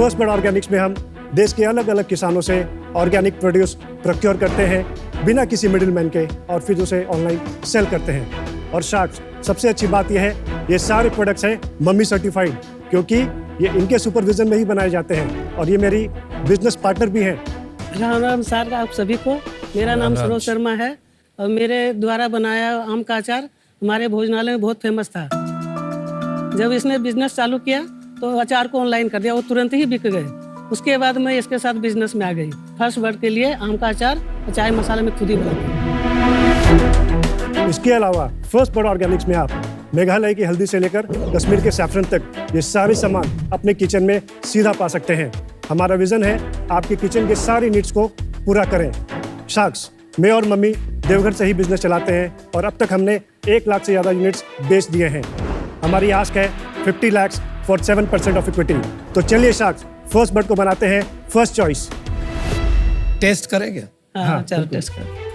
First bird Organics में हम देश के अलग अलग किसानों से ऑर्गेनिक प्रोड्यूस प्रोक्योर करते हैं बिना किसी मिडिल मैन के और फिर उसे ऑनलाइन सेल करते हैं। और शार्क्स सबसे अच्छी बात यह है ये सारे प्रोडक्ट्स हैं मम्मी सर्टिफाइड, क्योंकि ये इनके सुपरविजन में ही बनाए जाते हैं और ये मेरी बिजनेस पार्टनर भी हैं। राम राम सर आप सभी को। मेरा नाम सरोज शर्मा है और मेरे द्वारा बनाया आम का अचार हमारे भोजनालय में बहुत फेमस था। जब इसने बिजनेस चालू किया तो अचार को ऑनलाइन कर दिया, वो तुरंत ही बिक गए। उसके बाद मैं इसके साथ बिजनेस में आ गई। फर्स्ट बर्ड के लिए आम का अचार चाय मसाला में खुद ही बनाती हूँ। इसके अलावा फर्स्ट बर्ड ऑर्गेनिक्स में आप मेघालय की हल्दी से लेकर कश्मीर के सैफरन तक ये सारे सामान अपने किचन में सीधा पा सकते हैं। हमारा विजन है आपके किचन के सारी नीड्स को पूरा करें। शार्क्स मैं और मम्मी देवघर से ही बिजनेस चलाते हैं और अब तक हमने 1 लाख से ज़्यादा यूनिट्स बेच दिए हैं। हमारी आस्क है 50 लाख फॉर 7% ऑफ इक्विटी। तो चलिए शार्क्स फर्स्ट बर्ड को बनाते हैं फर्स्ट चॉइस। टेस्ट करेंगे? हाँ चलो टेस्ट कर।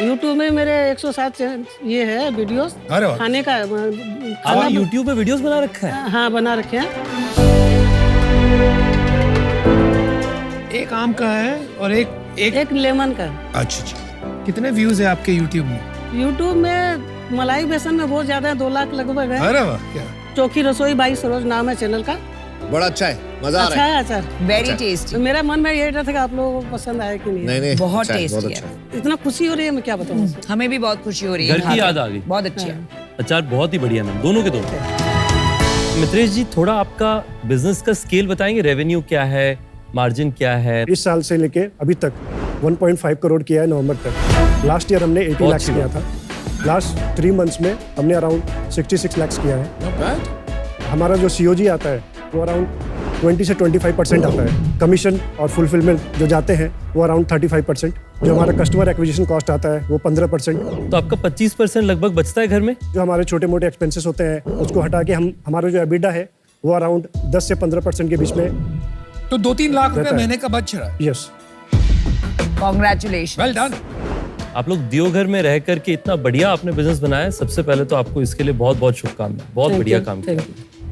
YouTube में मेरे 107 ये है वीडियोस खाने का। आप YouTube पे वीडियोस बना रखा है? हाँ बना रखे हैं। एक आम का है और एक लेमन का। अच्छा। कितने व्यूज है आपके YouTube में? YouTube में मलाई बेसन में बहुत ज्यादा है, 2 लाख लगभग है। अरे वाह, क्या चौकी रसोई बाई सरोज नाम है चैनल का। बड़ा अच्छा है, मजा आ रहा है। अच्छा है अचार, वेरी टेस्टी। मेरा मन में यही था कि आप लोगों को पसंद आए कि नहीं। नहीं बहुत अच्छा है, टेस्टी बहुत है। अच्छा इतना खुशी हो रही है मैं क्या बताऊँ। हमें भी बहुत खुशी हो रही है। घर की याद आ गई। बहुत अच्छी है। अचार बहुत ही बढ़िया मैम, दोनों के दोनों। मित्रेश जी थोड़ा आपका बिजनेस का स्केल बताएंगे, रेवेन्यू क्या है, मार्जिन क्या है? इस साल से लेके अभी तक 1.5 करोड़ किया है नवंबर तक। लास्ट ईयर हमने 80 लाख किया था। लास्ट 3 मंथ्स में हमने अराउंड 66 लाख किया है। हमारा जो COG आता है वो अराउंड 20 से 25% आता है। कमीशन और फुलफिलमेंट जो जाते हैं वो अराउंड 35%। जो हमारा कस्टमर एक्विजिशन कॉस्ट आता है वो 15%। तो आपका 25% लगभग बचता है घर में। जो हमारे छोटे मोटे एक्सपेंसेस होते हैं उसको हटा के हम हमारा जो एबिडा है वो अराउंड 10 से 15% के बीच में। तो 2-3 लाख रुपए रहता है। महीने का बच रहा है। Yes, congratulation. Well done. आप लोग देवघर में रह करके इतना बढ़िया आपने बिजनेस बनाया, सबसे पहले तो आपको इसके लिए बहुत बहुत शुभकामनाएं। बहुत बढ़िया काम किया।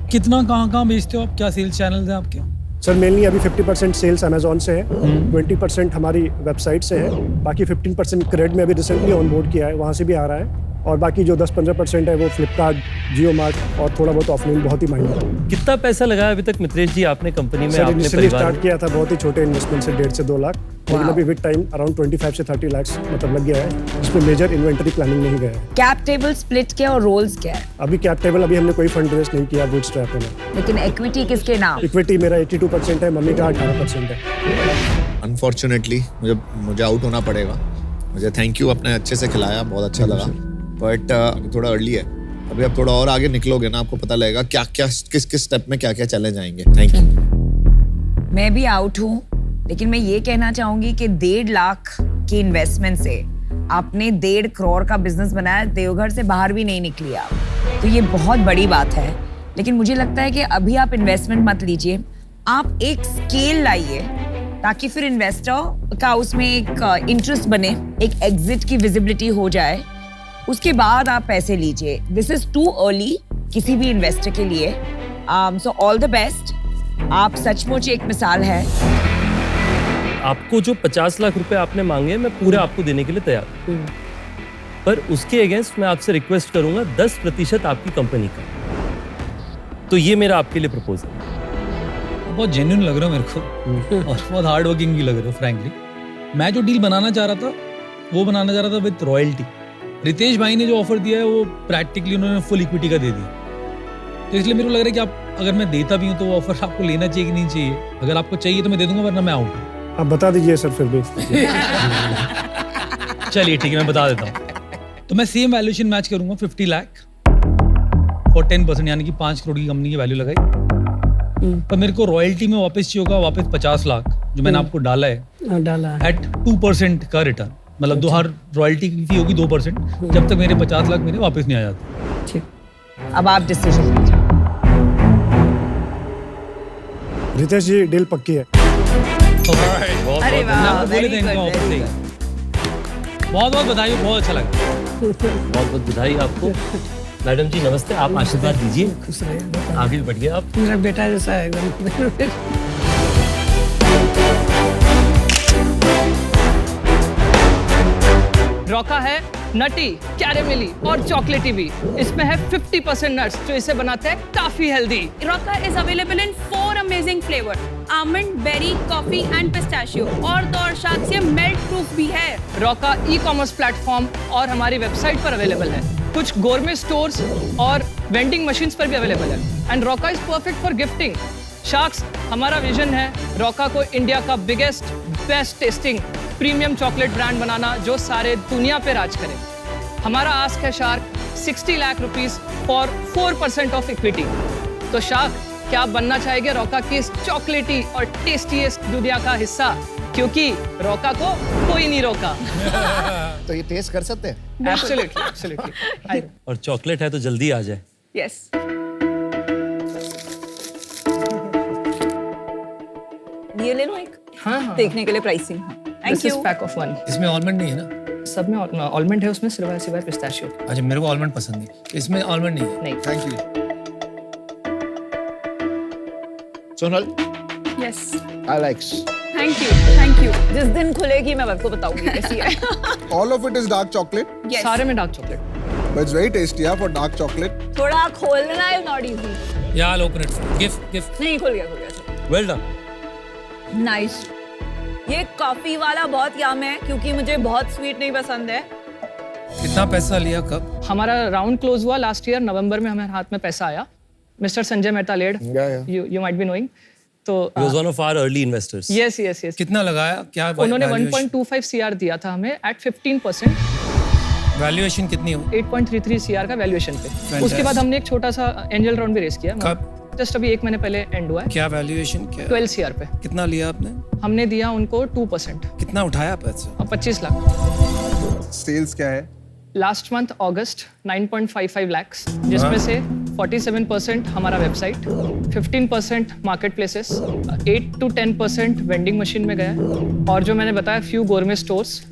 कितना कहाँ बेचते हो आप? क्या सेल्स चैनल्स हैं आपके? सर मेनली अभी 50% सेल्स अमेजोन से है, 20% हमारी वेबसाइट से है, बाकी 15% क्रेड में अभी रिसेंटली ऑन बोर्ड किया है, वहाँ से भी आ रहा है। और बाकी जो 10-15% है वो फ्लिपकार्ट, जियो मार्ट और थोड़ा बहुत ऑफलाइन, बहुत ही माइनर है। कितना पैसा लगाया अभी तक मित्रेश जी आपने कंपनी में? सर आपने इनिशियली परिवार स्टार्ट किया था बहुत ही छोटे इन्वेस्टमेंट से 1.5 से 2 लाख, लेकिन अभी विद टाइम अराउंड 25 से 30 लाख मतलब लग गया है। इसमें मेजर इन्वेंटरी प्लानिंग नहीं गया है। कैप टेबल स्प्लिट क्या और रोल्स क्या है? अभी कैप टेबल अभी हमने कोई फंड रेज नहीं किया बूटस्ट्रैप में। लेकिन इक्विटी किसके नाम? इक्विटी मेरा 82% है, मम्मी का 18% है। अनफॉर्चुनेटली मुझे आउट होना पड़ेगा। मुझे थैंक यू, आपने अच्छे से खिलाया, बहुत अच्छा लगा। बट थोड़ा अर्ली है अभी। आप थोड़ा और आगे निकलोगे ना आपको पता लगेगा क्या क्या किस स्टेप में क्या क्या चैलेंज आएंगे। Thank you. मैं भी आउट हूँ, लेकिन मैं ये कहना चाहूंगी कि 1.5 लाख की इन्वेस्टमेंट से आपने 1.5 करोड़ का बिजनेस बनाया। देवघर से बाहर भी नहीं निकली आप, तो ये बहुत बड़ी बात है। लेकिन मुझे लगता है कि अभी आप इन्वेस्टमेंट मत लीजिए, आप एक स्केल लाइए ताकि फिर इन्वेस्टर का उसमें एक इंटरेस्ट बने, एक एग्जिट की विजिबिलिटी हो जाए, उसके बाद आप पैसे लीजिए। दिस इज टू अर्ली किसी भी इन्वेस्टर के लिए। So all the best. आप सचमुच एक मिसाल है। आपको जो 50 लाख रुपए आपने मांगे मैं पूरे आपको देने के लिए तैयार हूं। पर उसके अगेंस्ट मैं आपसे रिक्वेस्ट करूंगा 10% आपकी कंपनी का। तो ये मेरा आपके लिए प्रपोजल है। बहुत जेन्युइन लग रहा हो मेरे को और बहुत हार्ड वर्किंग भी लग रहे हो फ्रैंकली। मैं जो डील बनाना चाह रहा था वो बनाना चाह रहा था विद रॉयल्टी। रितेश भाई ने जो ऑफर दिया है वो प्रैक्टिकली उन्होंने फुल इक्विटी का दे दिया। तो इसलिए मेरे को लग रहा है कि आप अगर मैं देता भी हूँ तो वो ऑफर आपको लेना चाहिए कि नहीं चाहिए। अगर आपको चाहिए तो मैं दे दूंगा, वरना मैं आउट हूँ। आप बता दीजिए सर फिर भी। चलिए ठीक है, मैं बता देता हूँ। तो मैं सेम वैल्यूएशन मैच करूंगा 50 लाख और 10%, यानी कि 5 करोड़ की कंपनी की वैल्यू लगाई। पर मेरे को रॉयल्टी में वापस चाहिए होगा वापस 50 लाख जो मैंने आपको डाला है एट 2% का रिटर्न। मतलब 2 रॉयल्टी की फी होगी 2%, जब तक मेरे 50 लाख मेरे वापस नहीं आ जाते। ठीक, अब आप डिसीजन लीजिए। रितेश जी डील पक्की है। अरे वाह, बोले थे very इनका good, ऑफर very सही। good। बहुत बहुत बधाई, बहुत अच्छा लगा। बहुत बहुत बधाई आपको। मैडम जी नमस्ते, आप आशीर्वाद दीजिए, खुश रहिए। आगे बढ़िए आप। मेरा बेटा जैसा है एकदम। रॉका है नटी, कैरेमली और चॉकलेटी भी। इसमें है 50% नट्स जो इसे बनाते हैं काफी healthy. Rocca is available in 4 amazing flavor: almond, berry, coffee and pistachio. और तो और साथ से मेल्ट प्रूफ भी है। रॉका ई-कॉमर्स प्लेटफॉर्म और हमारी वेबसाइट पर अवेलेबल है। कुछ गोरमे स्टोर्स और वेंडिंग मशीन्स पर भी अवेलेबल है। And Roka is perfect for gifting. Sharks, हमारा विजन है रॉका को इंडिया का biggest, best tasting premium chocolate brand बनाना जो सारे दुनिया पे राज करे। हमारा आस्क है shark 60 lakh rupees for 4% of equity. तो शार्क, क्या आप बनना चाहेंगे रॉका की इस चॉकलेटी और टेस्टीएस्ट दुनिया का हिस्सा? क्योंकि रॉका को कोई नहीं रोका। तो ये टेस्ट कर सकते हैं? Absolutely, absolutely. और चॉकलेट है तो जल्दी आ जाए। Yes. ये ले लो एक। हाँ। देखने के लिए pricing. Thank this is you. Pack of 1। इसमें ऑलमंड नहीं है ना? सब में ऑलमंड है, उसमें सिवाय पिस्ताशियो। अच्छा, मेरे को ऑलमंड पसंद नहीं, इसमें ऑलमंड नहीं है। नहीं। Thank you. Sonal, Yes. I like. Thank you. Thank you. जिस दिन खुलेगी मैं आपको बताऊंगी कैसी है। All of it is dark chocolate, Yes. सारे में dark chocolate. but it's very tasty for dark chocolate. थोड़ा खोलना है, not easy। या I'll open it. गिफ्ट। नहीं खुल गया। Well done. नाइस। ये कॉफी वाला बहुत यम है क्योंकि मुझे बहुत स्वीट नहीं पसंद है। कितना पैसा लिया, कब? हमारा राउंड क्लोज हुआ लास्ट ईयर नवंबर में, हमारे हाथ में पैसा आया। Mister Sanjay Mehta led, you might be knowing. तो He was one of our early investors. Yes. कितना लगाया, क्या उन्होंने 1.25 CR दिया था हमें एट 15%। वैल्यूएशन कितनी हो? 8.33 CR का वैल्यूएशन पे। Fantastic. उसके बाद हमने एक छोटा सा एंजल राउंड भी रेस किया। कब? जस्ट अभी 1 महीने पहले एंड हुआ है। क्या वैल्यूएशन, क्या 12 CR पे कितना लिया आपने? हमने दिया उनको 2%। कितना उठाया पैसा? और 25 लाख। Sales क्या है? लास्ट मंथ अगस्त 9.55 lakhs, जिसमें से 47% हमारा website, 15% market places, 8 to 10% vending machine में गया है। और जो मैंने बताया few gourmet stores,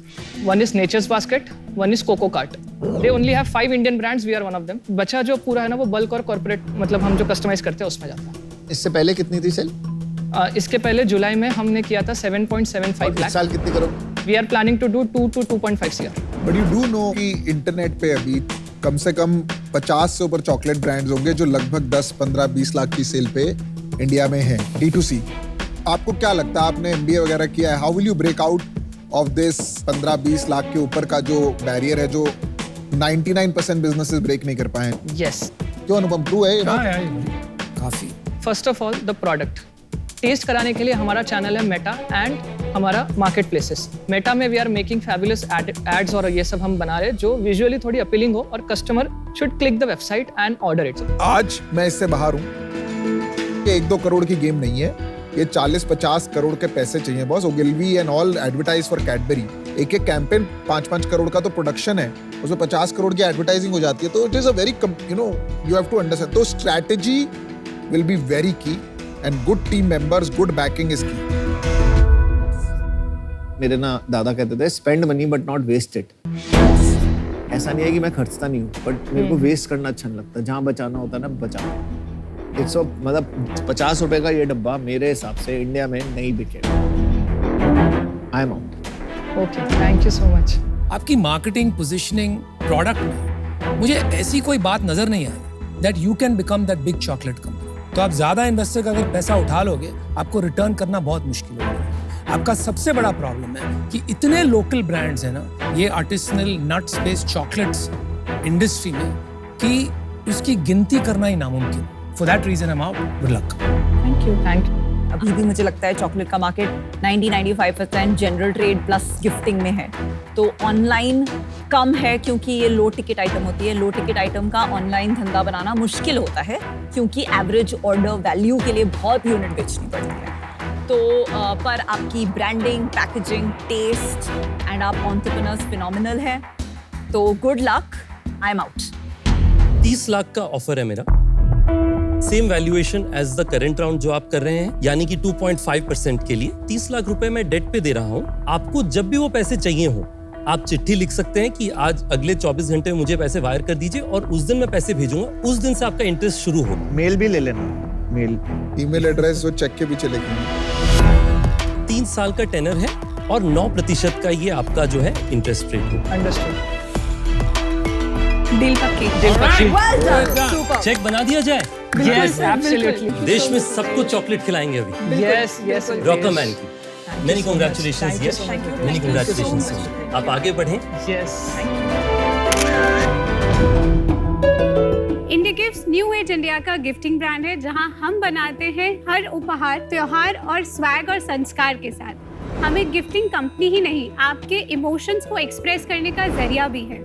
one is Nature's Basket, one is Coco Cart. They only have 5 Indian brands, we are one of them. बचा जो पूरा है ना वो बल्क और कॉर्पोरेट, मतलब हम जो कस्टमाइज करते हैं उसमें जाता है। इससे पहले कितनी थी सेल? इसके पहले जुलाई में हमने किया था 7.75 इस लाख। साल कितनी करोगे? We are planning to do 2 to 2.5 CR। But you do know कि इंटरनेट पे अभी कम से कम 50 से ऊपर चॉकलेट ब्रांड्स होंगे जो लगभग 10, 15, 20 लाख की सेल पे इंडिया में हैं, D2C। आपको क्या लगता है, आपने MBA वगैरह किया है, how will you break out of this 15-20 lakh के ऊपर का जो बैरियर है जो 99% बिजनेसेस ब्रेक नहीं कर पाए? यस। क्यों अनुपम, ट्रू है ये बात? काफी। First of all the product test कराने के लिए हमारा चैनल है मेटा एंड हमारा मार्केट प्लेसेस। मेटा में we are making fabulous ads और ये सब हम बना रहे हैं जो विजुअली थोड़ी अपीलिंग हो और customer should click the website and order it. आज मैं इससे बाहर हूँ। ये 1-2 करोड़ की गेम नहीं है, ये 40-50 करोड़ के पैसे चाहिए boss. Ogilvy and all advertise for Cadbury. एक कैंपेन 5-5 करोड़ का तो प्रोडक्शन है, उसमें 50 करोड़ की एडवर्टाइजिंग हो जाती है। तो it is a very you have to understand. तो strategy will be very key and good team members, good backing is key. मेरे ना दादा कहते थे spend money but not waste it. ऐसा नहीं है कि मैं खर्चता नहीं हूँ, बट मेरे को वेस्ट करना अच्छा नहीं लगता। जहाँ बचाना होता है ना बचाओ। 100 मतलब 50 रुपए का ये डब्बा मेरे हिसाब से इंडिया में नहीं बिकेगा। I am out. Okay, thank you so much. आपकी मार्केटिंग, पोजीशनिंग, प्रोडक्ट में मुझे ऐसी कोई बात नजर नहीं आई that you can become that big chocolate company. तो आप ज्यादा इन्वेस्टर का अगर पैसा उठा लोगे, आपको रिटर्न करना बहुत मुश्किल होगा। आपका सबसे बड़ा प्रॉब्लम है कि इतने लोकल ब्रांड्स हैं ना ये artisanal nuts based chocolates industry में, कि उसकी गिनती करना ही नामुमकिन। For that reason I am out. Good luck. Thank you. अभी भी मुझे लगता है चॉकलेट का market 90-95% general trade plus gifting में है। तो ऑनलाइन कम है क्योंकि ये लो टिकट आइटम होती है। लो टिकट आइटम का ऑनलाइन धंधा बनाना मुश्किल होता है क्योंकि एवरेज ऑर्डर वैल्यू के लिए बहुत यूनिट बेचनी पड़ती है। तो पर आपकी ब्रांडिंग, पैकेजिंग, टेस्ट एंड आप एंटरप्रेन्योर्स फिनोमिनल है। तो good luck, I am out. 30 lakh का ऑफर है मेरा, same valuation as the current round जो आप कर रहे हैं, यानी कि 2.5% के लिए 30 लाख रुपए मैं डेट पे दे रहा हूं। आपको जब भी वो पैसे चाहिए हो आप चिट्ठी लिख सकते हैं कि आज अगले 24 घंटे में मुझे पैसे वायर कर दीजिए और उस दिन मैं पैसे भेजूंगा, उस दिन से आपका इंटरेस्ट शुरू होगा। मेल भी ले लेना, मेल। ईमेल एड्रेस जो चेक के पीछे लिखेंगे। 3 साल का टेनर है और 9% का ये आपका जो है इंटरेस्ट रेट होगा। अंडरस्टूड। डील पक्की। चेक बना दिया जाए। Yes absolutely. देश में सबको चॉकलेट खिलाएंगे अभी। यस यस रॉकरमैन की many congratulations. Yes many congratulations. आप आगे बढ़ें। यस। इंडी गिफ्ट्स न्यू एज इंडिया का गिफ्टिंग ब्रांड है, जहां हम बनाते हैं हर उपहार त्योहार और स्वैग और संस्कार के साथ। हम एक गिफ्टिंग कंपनी ही नहीं, आपके इमोशंस को एक्सप्रेस करने का जरिया भी है।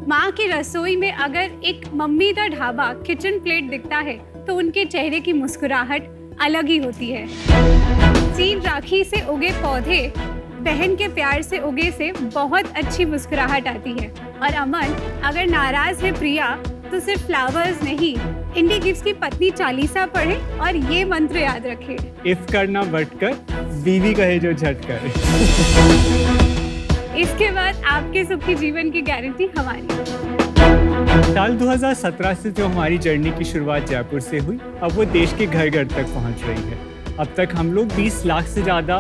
माँ की रसोई में अगर एक मम्मी दा ढाबा किचन प्लेट दिखता है तो उनके चेहरे की मुस्कुराहट अलग ही होती है। सीन राखी से उगे पौधे, बहन के प्यार से उगे से बहुत अच्छी मुस्कुराहट आती है। और अमन, अगर नाराज है प्रिया तो सिर्फ फ्लावर्स नहीं, इंडी गिफ्ट्स की पत्नी चालीसा पढ़े और ये मंत्र याद रखे, इफ करना बट कर, बीवी कहे जो झट कर। इसके बाद आपके सुखी जीवन की गारंटी हमारी। साल 2017 से जो हमारी जर्नी की शुरुआत जयपुर से हुई, अब वो देश के घर घर तक पहुंच रही है। अब तक हम लोग 20 लाख से ज़्यादा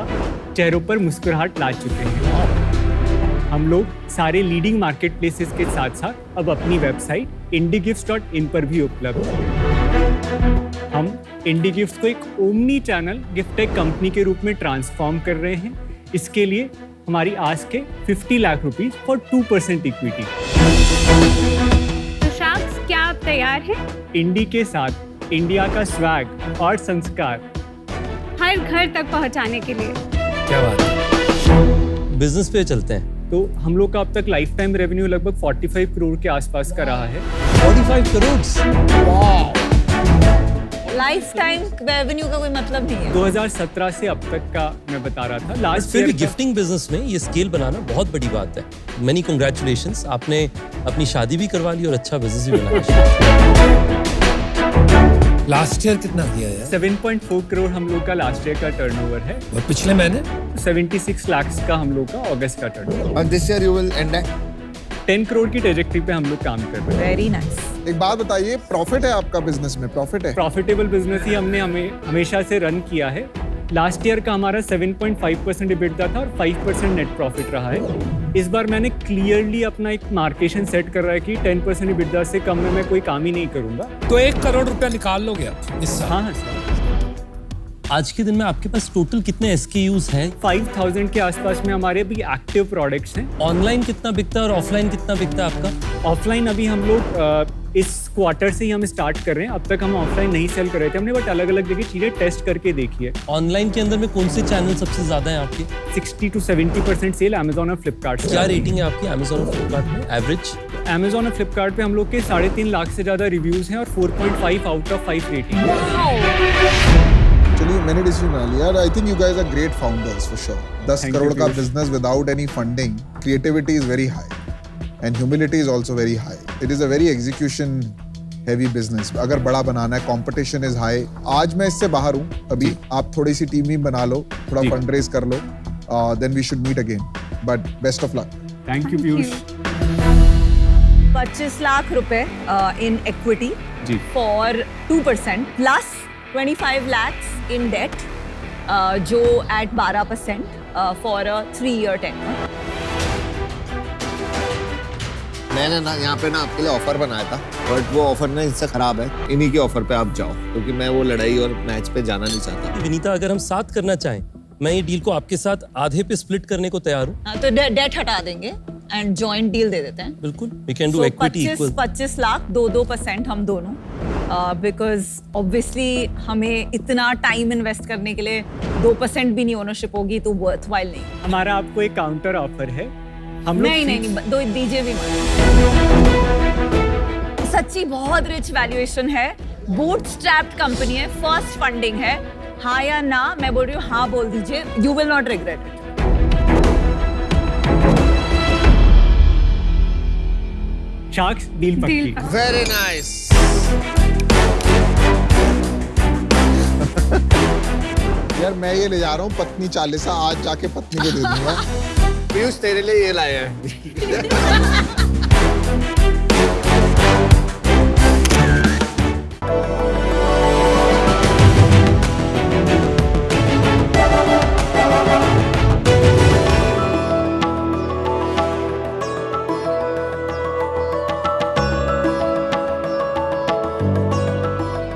चेहरों पर मुस्कुराहट ला चुके हैं। हम लोग सारे लीडिंग मार्केट प्लेसेस के साथ साथ अब अपनी वेबसाइट indigifts.in पर भी उपलब्ध हैं। हम इंडी गिफ्ट्स को एक omni channel gift tech company के रूप में ट्रांसफॉर्म कर रहे हैं। इसके लिए हमारी आस्क है 50 लाख रुपीस फॉर 2% इक्विटी। तो शाख्स, क्या आप तैयार हैं इंडी के साथ इंडिया का स्वैग और संस्कार हर घर तक पहुंचाने के लिए? क्या बात है। बिजनेस पे चलते हैं। तो हम लोग का अब तक लाइफ टाइम रेवेन्यू लगभग 45 करोड़ के आसपास का रहा है। 45 करोड़। लाइफ टाइम रेवेन्यू का कोई मतलब नहीं है। 2017 से अब तक का मैं बता रहा था। लास्ट फिर भी गिफ्टिंग बिजनेस में ये स्केल बनाना बहुत बड़ी बात है। मेनी कांग्रेचुलेशंस, आपने अपनी शादी भी करवा ली और अच्छा बिजनेस भी बनाया। लास्ट ईयर कितना किया यार? 7.4 करोड़ हम लोग का लास्ट ईयर का टर्नओवर है और पिछले महीने 76 लाख का हम लोग का अगस्त का टर्नओवर। और this year you will and 10 crore की ट्रेजेक्टरी पे हम लोग काम कर रहे हैं। Very nice. एक बात बताइए, प्रॉफिट है आपका बिजनेस में? प्रॉफिट है? प्रॉफिटेबल बिजनेस ही हमने हमेशा से रन किया है। लास्ट ईयर का हमारा 7.5% EBITDA था और 5% नेट प्रॉफिट रहा है। इस बार मैंने क्लियरली अपना एक मार्केशन सेट कर रहा है कि 10% EBITDA से कम में मैं कोई काम ही नहीं करूंगा। तो 1 करोड़ रुपया निकाल लोगे आप इस साल? हाँ सर। आज के दिन में आपके पास टोटल कितने SKUs हैं? 5000 के आसपास में हमारे अभी एक्टिव प्रोडक्ट्स हैं। ऑनलाइन कितना बिकता है और ऑफलाइन कितना बिकता है आपका? ऑफलाइन अभी हम लोग इस क्वार्टर से ही हम स्टार्ट कर रहे हैं। अब तक हम ऑफलाइन नहीं सेल कर रहे थे, हमने बट अलग अलग जगह चीजें टेस्ट करके देखी है। ऑनलाइन के अंदर में कौन से चैनल सबसे ज्यादा हैं आपके? 60 to 70% सेल अमेजोन और फ्लिपकार्ट। क्या रेटिंग है आपकी अमेजोन और फ्लिपकार्ट में एवरेज? अमेजोन और फ्लिपकार्ट पे हम लोग के 3.5 लाख से ज्यादा रिव्यूज हैं और 4.5 आउट ऑफ 5 रेटिंग। चलिए, मैंने डिसीजन बना लिया। I think you guys are great founders for sure. 10 crore का business without any funding, creativity is very high and humility is also very high. It is a very execution heavy business. अगर बड़ा बनाना है, competition is high. आज मैं इससे बाहर हूँ, अभी आप थोड़ी सी टीम ही बना लो, थोड़ा फंड रेज कर लो, then we should meet again. But best of luck. Thank you Piyush. 25 lakh रुपए in equity for 2% plus 25 lakhs in debt, जो at 12% for a 3-year tenure. मैंने ना यहाँ पे ना आपके लिए ऑफर बनाया था, बट वो ऑफर ना इससे खराब है। इन्हीं के ऑफर पे आप जाओ, क्योंकि मैं वो लड़ाई और मैच पे जाना नहीं चाहता। विनीता, अगर हम साथ करना चाहें, मैं ये डील को आपके साथ आधे पे स्प्लिट करने को तैयार हूँ। तो डेट हटा देंगे एंड जॉइंट डील दे देते हैं। बिल्कुल, we can do equity equal. 25 lakh 2% हम दोनों, बिकॉज ऑब्वियसली हमें इतना टाइम इन्वेस्ट करने के लिए 2% भी नहीं ओनरशिप होगी तो वर्थवाइल नहीं। हमारा आपको एक काउंटर ऑफर है। हम लोग नहीं, दो दीजिए भी मत। सच्ची बहुत रिच वैल्यूएशन है, बूटस्ट्रैप्ड कंपनी है, फर्स्ट फंडिंग है। हाँ या ना, मैं बोल रही हूँ हाँ बोल दीजिए, you will not regret it. Sharks deal पक्की। Very nice. यार मैं ये ले जा रहा हूँ पत्नी चालीसा, आज जाके पत्नी को दे दूंगा। पीयूष तेरे लिए ये लाए हैं